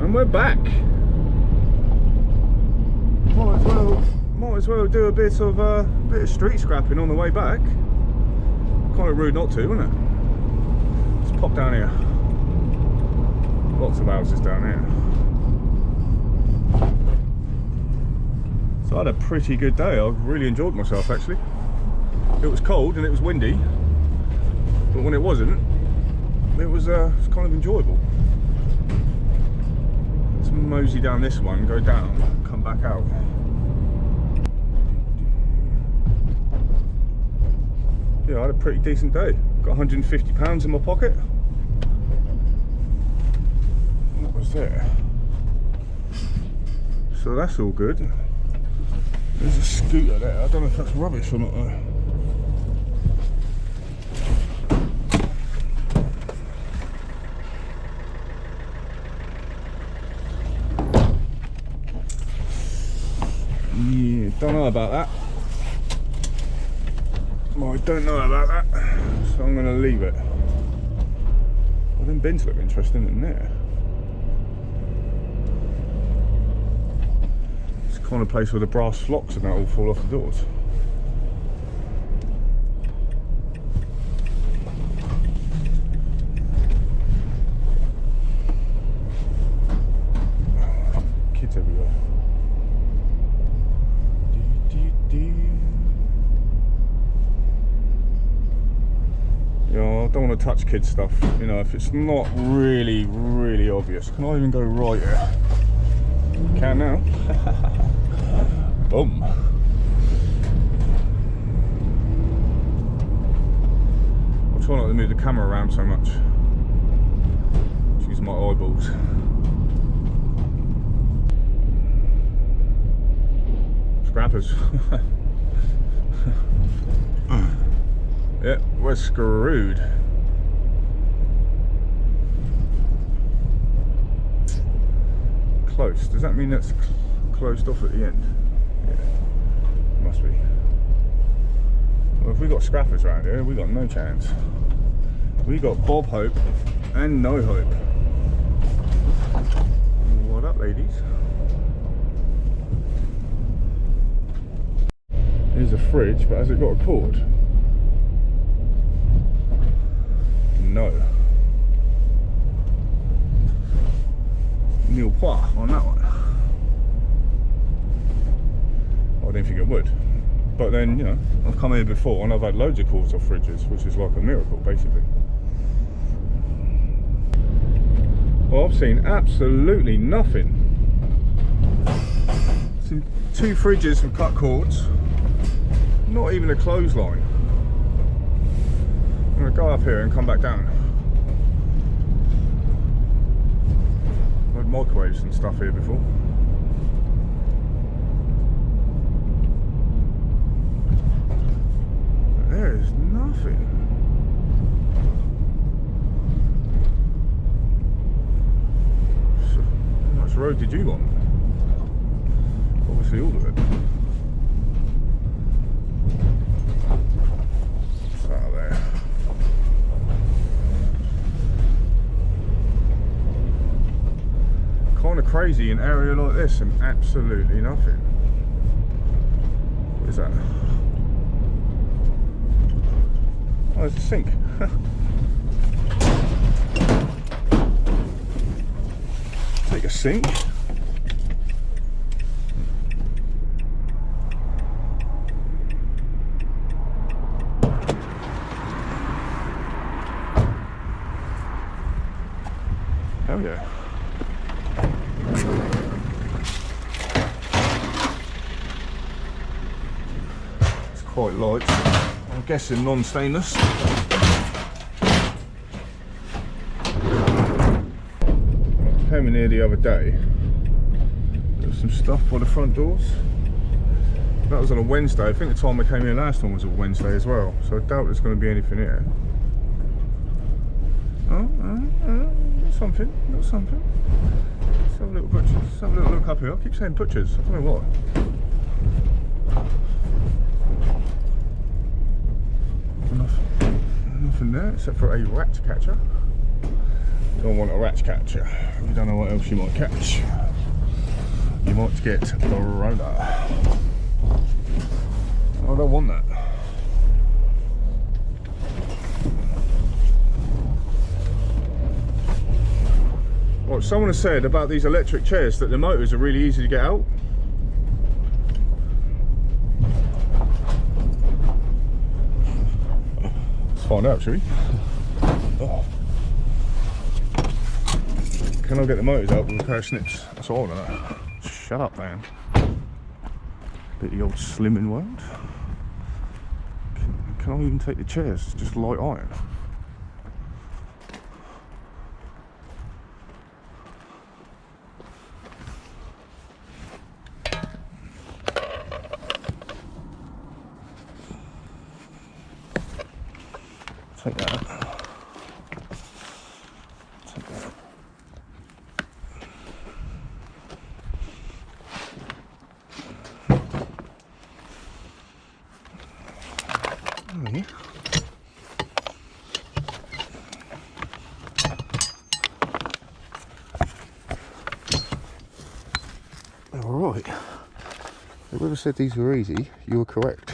And we're back. Might as well do a bit of street scrapping on the way back. Kind of rude not to, isn't it? Let's pop down here. Lots of houses down here. So I had a pretty good day. I really enjoyed myself actually. It was cold and it was windy, but when it wasn't, it was kind of enjoyable. Let's mosey down this one, go down, come back out. Yeah, I had a pretty decent day. Got £150 in my pocket. What was there? So that's all good. There's a scooter there. I don't know if that's rubbish or not though. Yeah, don't know about that. Well, I don't know about that, so I'm going to leave it. Well, them bins look interesting in there. It's the kind of place where the brass flocks and that all fall off the doors. Kids everywhere. You know, I don't want to touch kids stuff, you know, if it's not really obvious. Can I even go right here? Can now. Boom. I'll try not to move the camera around so much. Use my eyeballs. Scrappers. Yeah, we're screwed. Close. Does that mean that's closed off at the end? Yeah, must be. Well, if we got scrappers around here, we got no chance. We got Bob Hope and no hope. What up, ladies? Here's a fridge, but has it got a cord? No. Nil pois on that one. I didn't think it would. But then, you know, I've come here before and I've had loads of cords off fridges, which is like a miracle, basically. Well, I've seen absolutely nothing. I've seen 2 fridges with cut cords, not even a clothesline. I'm going to go up here and come back down. I've had microwaves and stuff here before. But there is nothing. So, how much road did you want? Obviously all of it. What's that there? Kind of crazy in an area like this and absolutely nothing. What is that? Oh, there's a sink. Take a sink. Hell yeah. Quite light. I'm guessing non-stainless. I came in here the other day. There was some stuff by the front doors. That was on a Wednesday. I think the time I came here last time was a Wednesday as well. So I doubt there's going to be anything here. Something. Got something. Let's have a little butchers. Let's have a little look up here. I keep saying butchers. I don't know why. Nothing there except for a rat catcher. Don't want a ratch catcher. You don't know what else you might catch. You might get the Rona. I don't want that. Well, someone has said about these electric chairs that the motors are really easy to get out. Let's find out, shall we? Oh. Can I get the motors out with a pair of snips? That's all I want to know. Shut up, man. Bit of the old slimming world. Can I even take the chairs? It's just light iron. Take that. Take that. Okay. All right. Whoever said these were easy, you were correct.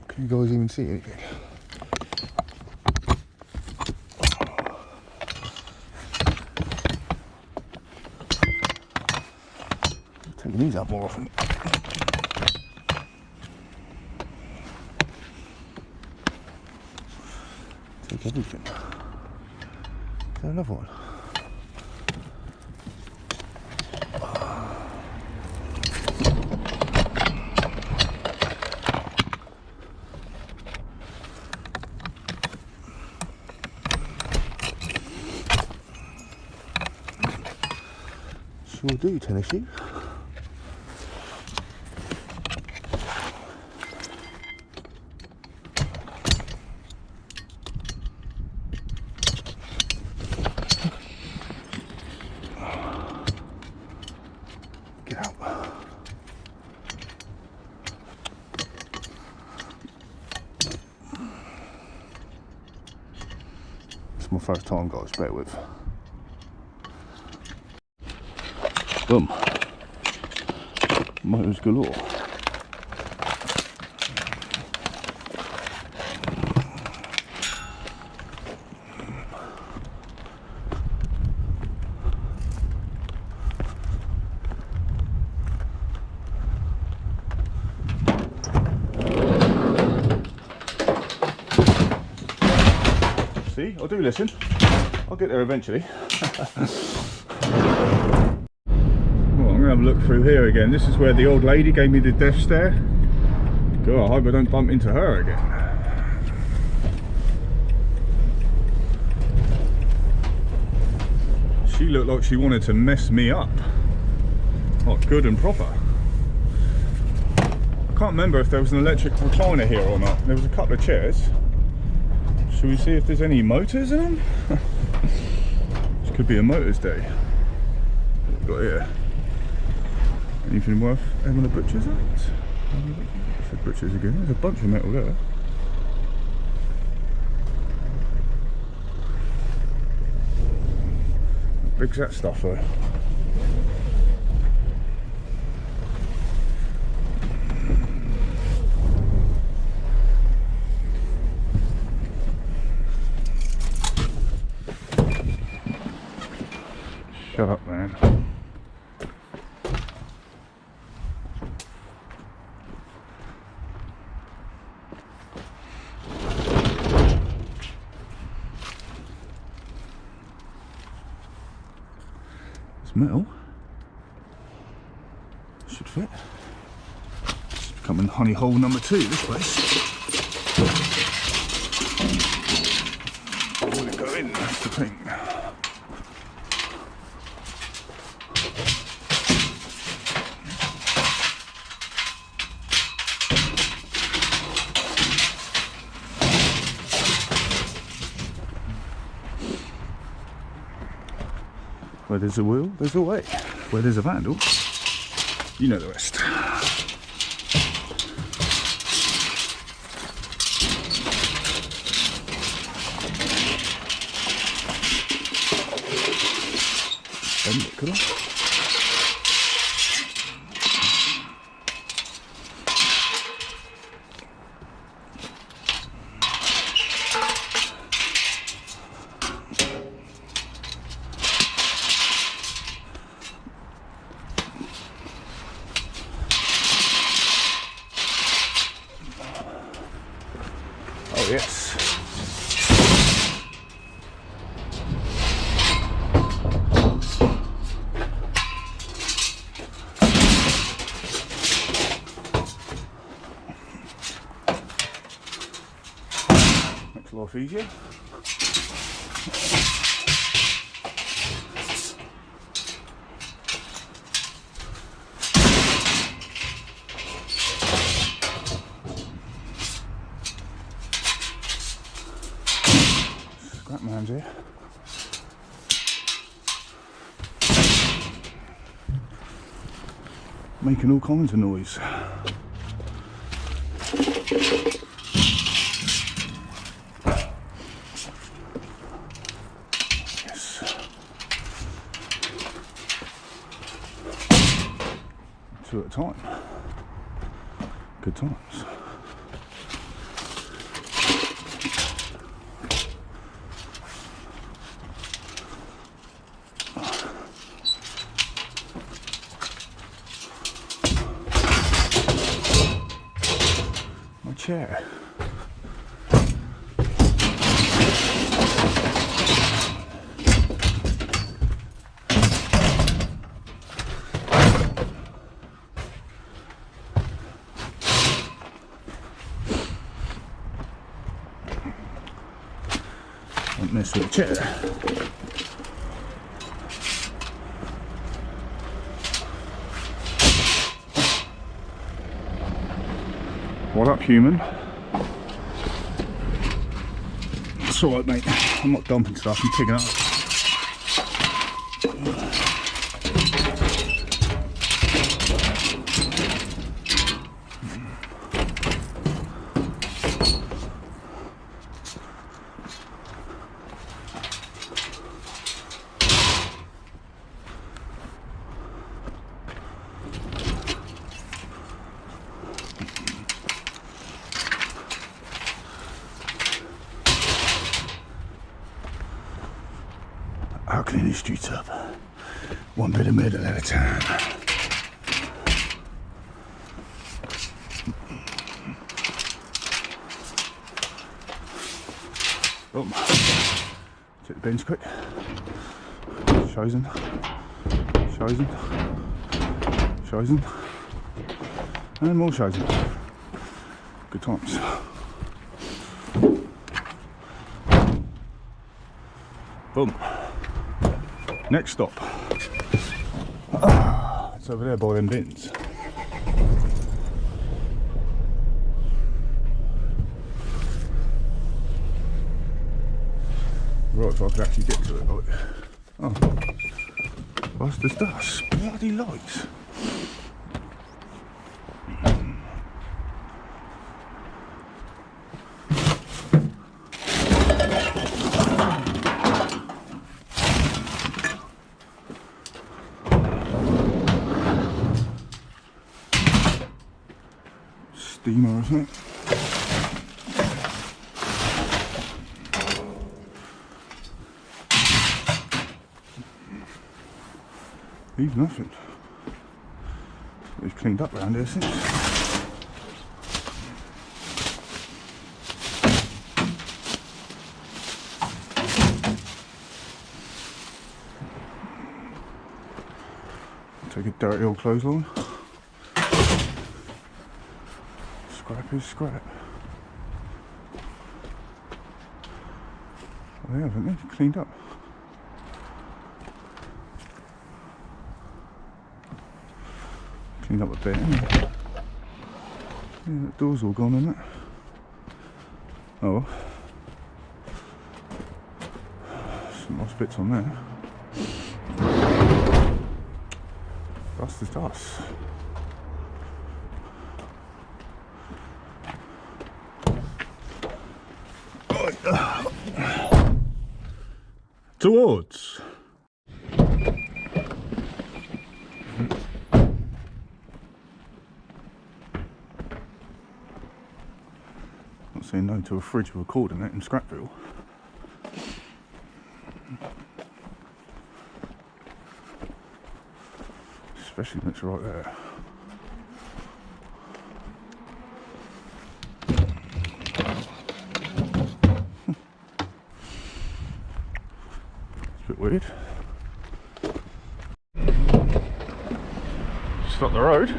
Can you guys even see anything? Taking these out more often. Take everything. Is there another one? Sure do, Tennessee. Get out. It's my first time, guys, bear with. Boom. Motors galore. See, I do listen. I'll get there eventually. Have a look through here again. This is where the old lady gave me the death stare. God, I hope I don't bump into her again. She looked like she wanted to mess me up. Like good and proper. I can't remember if there was an electric recliner here or not. There was a couple of chairs. Shall we see if there's any motors in them? This could be a motors day. What have we got here? Anything worth having a butcher's at? I said butcher's again. There's a bunch of metal there. How big's that stuff though? Shut up, man. Metal should fit. It's becoming honey hole number 2 this place. Will it go in? That's the thing. Where there's a wheel, there's a way. Where there's a vandal, you know the rest. bend it, could I? Oh yes. Makes life easier. Scrap man's here. Making all kinds of noise. Yes. 2 at a time. Good times. My chair. Don't mess with the chair. What up, human? It's alright, mate. I'm not dumping stuff, I'm picking it up. I'll clean these streets up, one bit of middle at a time. Boom. Check the bins quick. Chosen. Chosen. Chosen. And more chosen. Good times. Boom. Next stop. It's over there by them bins. Right, if I could actually get to it. Oh, what's this dust? Bloody lights. Steamer, isn't it? Leave nothing. We've cleaned up around here since. Take a dirty old clothesline. Scrap is scrap. Oh, they haven't, they've cleaned up. Cleaned up a bit, haven't they? Yeah, that door's all gone, isn't it? Oh. Some nice bits on there. Dust is dust. Towards. Saying no to a fridge recording it in Scrappville. Especially when it's right there. It's a bit weird. Just up the road.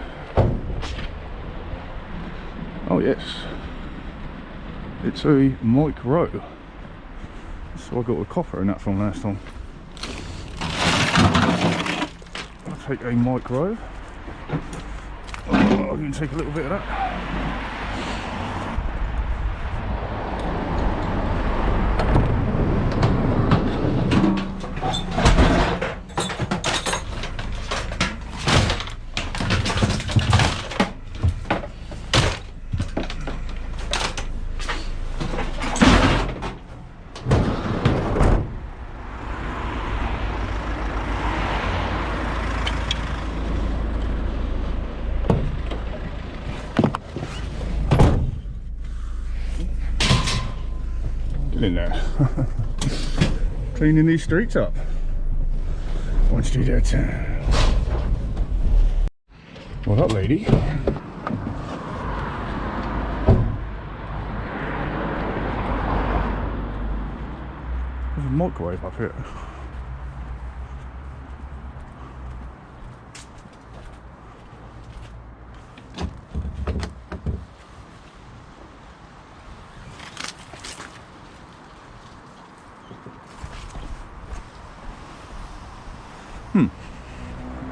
Oh yes. It's a micro. So I got a copper in that from last time. I'll take a micro. Oh, I'm going to take a little bit of that. In there. Cleaning these streets up. Once do that. What up, lady? There's a microwave up here.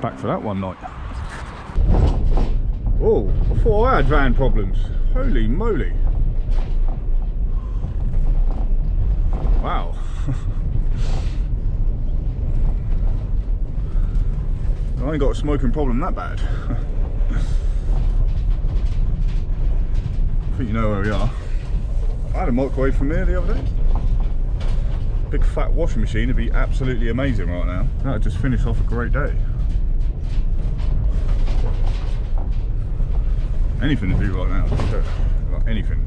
Back for that one night. Oh, I thought I had van problems. Holy moly. Wow. I ain't got a smoking problem that bad. I think you know where we are. I had a microwave from here the other day. Big fat washing machine would be absolutely amazing right now. That would just finish off a great day. Anything to do right now, like anything.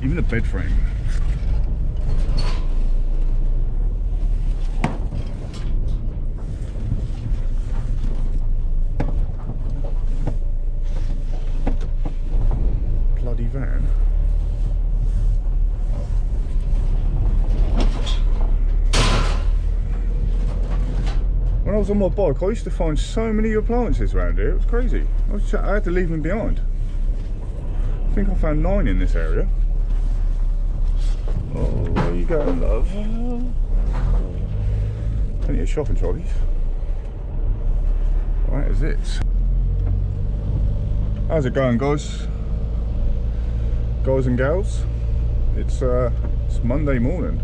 Even a bed frame. Bloody van. When I was on my bike, I used to find so many appliances around here. It was crazy. I had to leave them behind. I think I found 9 in this area. Oh, where you going, love? Plenty of shopping trolleys. That is it. How's it going, guys? Guys and gals? It's Monday morning.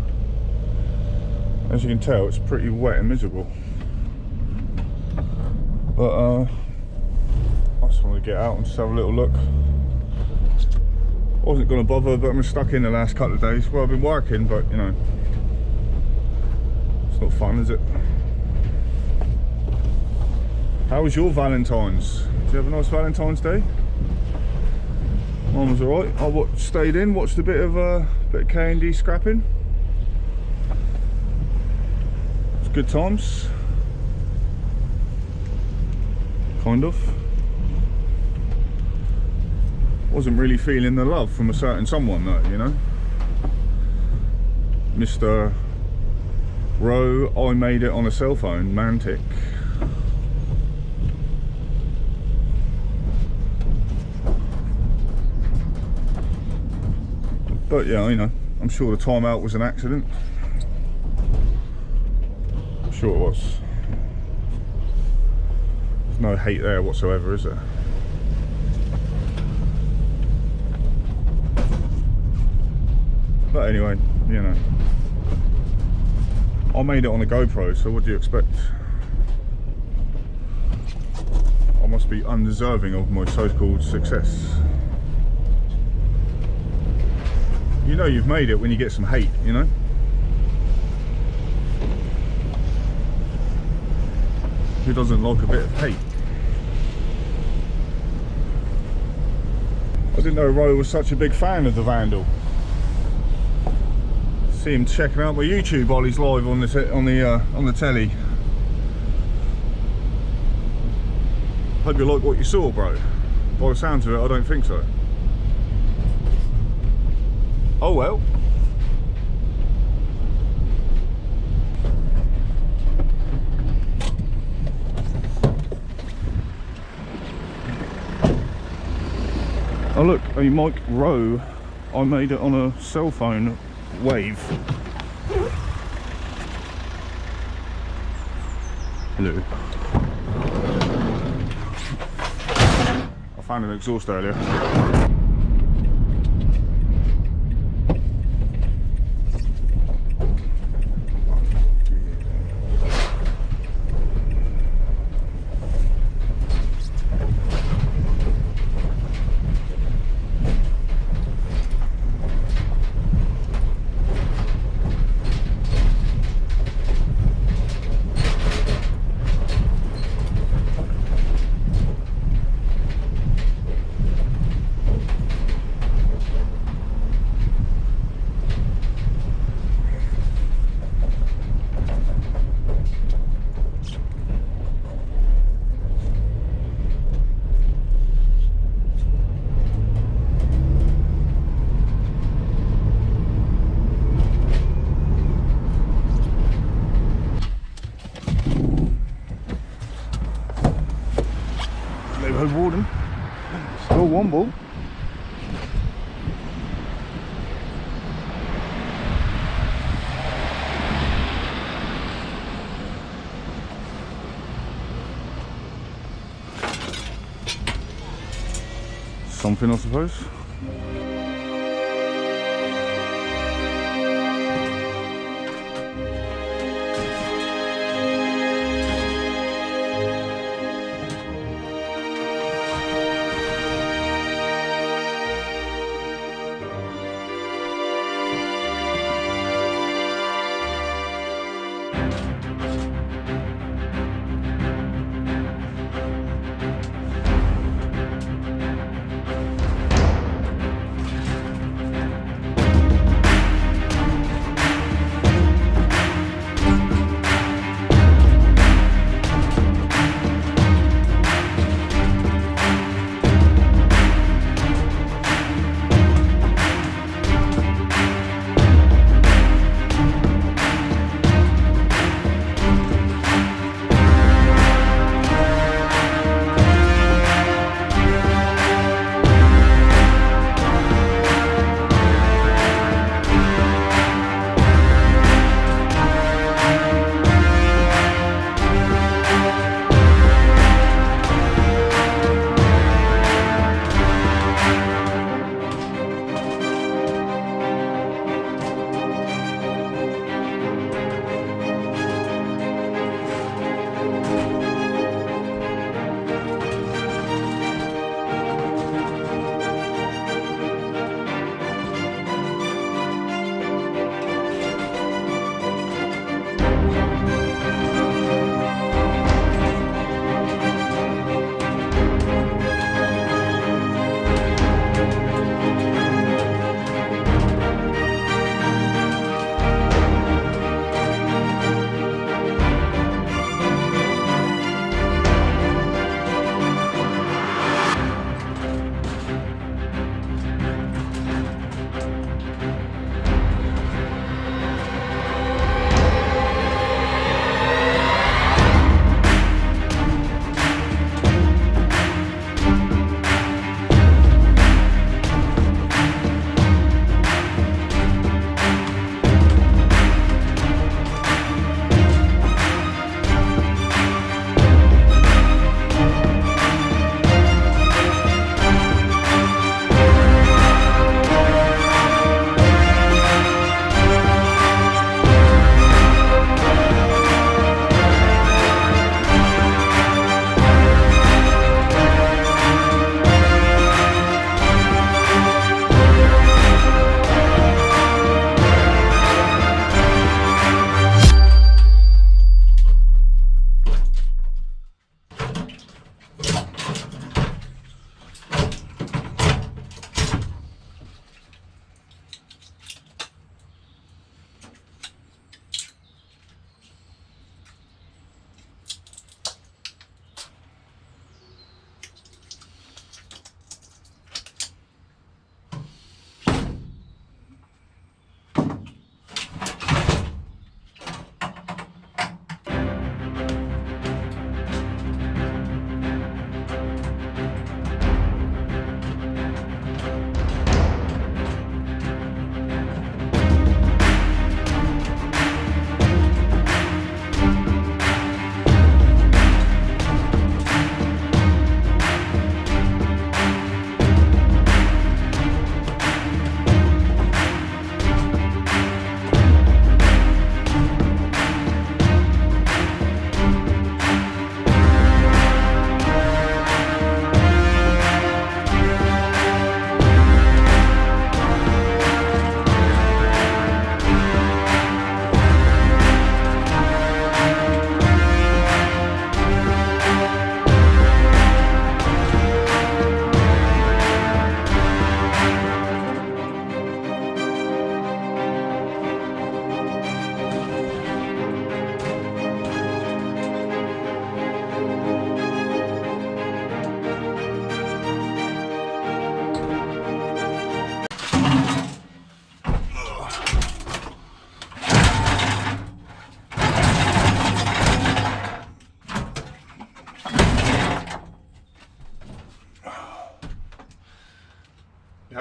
As you can tell, it's pretty wet and miserable. But I just want to get out and just have a little look. I wasn't going to bother, but I'm stuck in the last couple of days. Well, I've been working, but you know, it's not fun, is it? How was your Valentine's? Did you have a nice Valentine's Day? Mine was alright. I stayed in, watched a bit of K&D scrapping. It's good times. Kind of. Wasn't really feeling the love from a certain someone though, you know. Mr. Rowe, I made it on a cell phone, Mantic. But yeah, you know, I'm sure the time out was an accident. I'm sure it was. No hate there whatsoever, is there? But anyway, you know, I made it on a GoPro, so what do you expect? I must be undeserving of my so-called success. You know you've made it when you get some hate, you know? Who doesn't like a bit of hate? didn't know Ro was such a big fan of the Vandal. See him checking out my YouTube while he's live on the telly. Hope you like what you saw, bro. By the sounds of it, I don't think so. Oh well. Oh look, a Mike Rowe. I made it on a cell phone wave. Hello. I found an exhaust earlier. Warden, still one ball. Something, I suppose.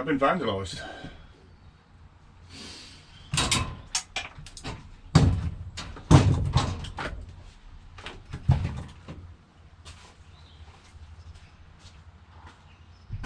have been vandalised.